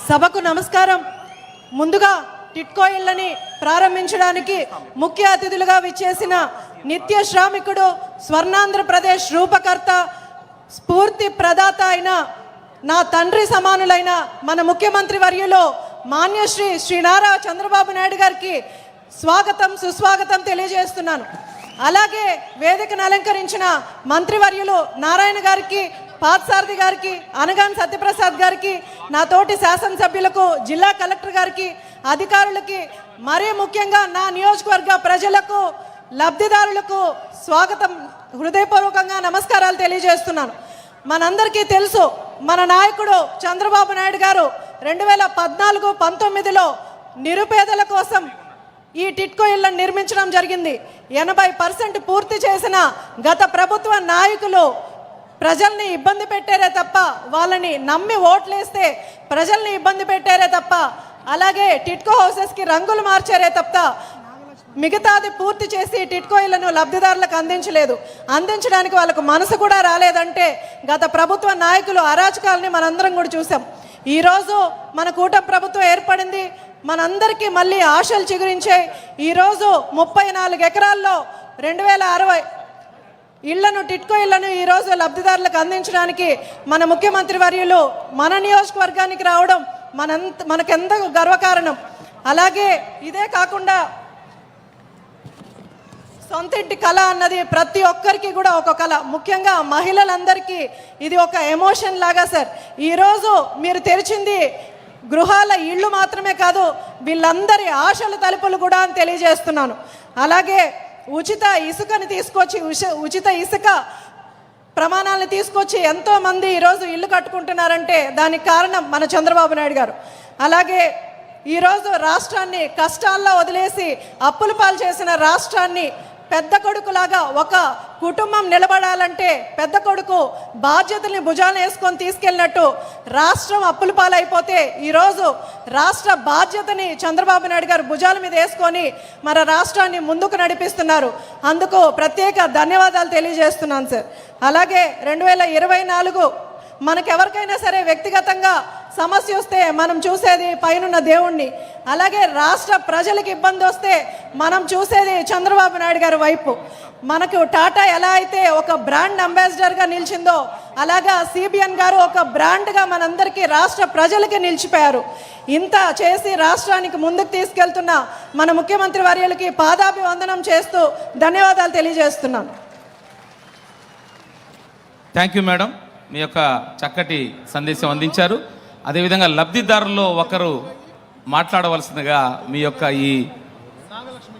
సభకు నమస్కారం. ముందుగా టిట్కో ఇళ్లని ప్రారంభించడానికి ముఖ్య అతిథులుగా విచ్చేసిన నిత్య శ్రామికుడు, స్వర్ణాంధ్రప్రదేశ్ రూపకర్త, స్ఫూర్తి ప్రదాత అయిన నా తండ్రి సమానులైన మన ముఖ్యమంత్రి వర్యులు మాన్యశ్రీ శ్రీ నారా చంద్రబాబు నాయుడు గారికి స్వాగతం సుస్వాగతం తెలియజేస్తున్నాను. అలాగే వేదికను అలంకరించిన మంత్రివర్యులు నారాయణ గారికి, పార్థసారథి గారికి, అనగాన్ సత్యప్రసాద్ గారికి, నా తోటి శాసనసభ్యులకు, జిల్లా కలెక్టర్ గారికి, అధికారులకి, మరీ ముఖ్యంగా నా నియోజకవర్గ ప్రజలకు, లబ్ధిదారులకు స్వాగతం, హృదయపూర్వకంగా నమస్కారాలు తెలియజేస్తున్నాను. మనందరికీ తెలుసు, మన నాయకుడు చంద్రబాబు నాయుడు గారు 2014-19లో నిరుపేదల కోసం ఈ టిట్కో ఇళ్లను నిర్మించడం జరిగింది. 80% పూర్తి చేసిన గత ప్రభుత్వ నాయకులు ప్రజల్ని ఇబ్బంది పెట్టారే తప్ప, వాళ్ళని నమ్మి ఓట్లేస్తే ప్రజల్ని ఇబ్బంది పెట్టారే తప్ప, అలాగే టిట్కో హౌసెస్కి రంగులు మార్చారే తప్ప మిగతాది పూర్తి చేసి టిట్కో ఇళ్లను లబ్ధిదారులకు అందించడానికి వాళ్ళకు మనసు కూడా రాలేదంటే గత ప్రభుత్వ నాయకులు అరాచకాలని మనందరం కూడా చూసాం. ఈరోజు మన కూటమి ప్రభుత్వం ఏర్పడింది, మనందరికీ మళ్ళీ ఆశలు చిగురించే. ఈరోజు 34 ఎకరాల్లో 2060 ఇళ్లను, టిట్కో ఇళ్లను ఈరోజు లబ్ధిదారులకు అందించడానికి మన ముఖ్యమంత్రి వర్యులు మన నియోజకవర్గానికి రావడం మనకెంత గర్వకారణం. అలాగే ఇదే కాకుండా సొంత ఇంటి కళ అన్నది ప్రతి ఒక్కరికి కూడా ఒక కళ, ముఖ్యంగా మహిళలందరికీ ఇది ఒక ఎమోషన్ లాగా. సార్, ఈరోజు మీరు తెరిచింది గృహాల ఇళ్ళు మాత్రమే కాదు, వీళ్ళందరి ఆశల తలుపులు కూడా అని తెలియజేస్తున్నాను. అలాగే ఉచిత ఇసుకని తీసుకొచ్చి, ఉచిత ఇసుక ప్రమాణాలను తీసుకొచ్చి ఎంతోమంది ఈరోజు ఇల్లు కట్టుకుంటున్నారంటే దానికి కారణం మన చంద్రబాబు నాయుడు గారు. అలాగే ఈరోజు రాష్ట్రాన్ని కష్టాల్లో వదిలేసి అప్పుల పాలు చేసిన రాష్ట్రాన్ని పెద్ద కొడుకులాగా, ఒక కుటుంబం నిలబడాలంటే పెద్ద కొడుకు బాధ్యతల్ని భుజాలను వేసుకొని తీసుకెళ్ళినట్టు రాష్ట్రం అప్పుల పాలైపోతే ఈరోజు రాష్ట్ర బాధ్యతని చంద్రబాబు నాయుడు గారు భుజాల మీద వేసుకొని మన రాష్ట్రాన్ని ముందుకు నడిపిస్తున్నారు. అందుకు ప్రత్యేక ధన్యవాదాలు తెలియజేస్తున్నాను సార్. అలాగే 2024 మనకెవరికైనా సరే వ్యక్తిగతంగా సమస్య వస్తే మనం చూసేది పైనున్న దేవుణ్ణి, అలాగే రాష్ట్ర ప్రజలకు ఇబ్బంది వస్తే మనం చూసేది చంద్రబాబు నాయుడు గారి వైపు. మనకు టాటా ఎలా అయితే ఒక బ్రాండ్ అంబాసిడర్గా నిలిచిందో, అలాగా సిబిఎన్ గారు ఒక బ్రాండ్గా మనందరికీ, రాష్ట్ర ప్రజలకి నిలిచిపోయారు. ఇంత చేసి రాష్ట్రానికి ముందుకు తీసుకెళ్తున్న మన ముఖ్యమంత్రి వర్యులకి పాదాభివందనం చేస్తూ ధన్యవాదాలు తెలియజేస్తున్నాను. థ్యాంక్ యూ మేడం, మీ యొక్క చక్కటి సందేశం అందించారు. అదేవిధంగా లబ్ధిదారుల్లో ఒకరు మాట్లాడవలసిందిగా మీ యొక్క ఈ నాగలక్ష్మి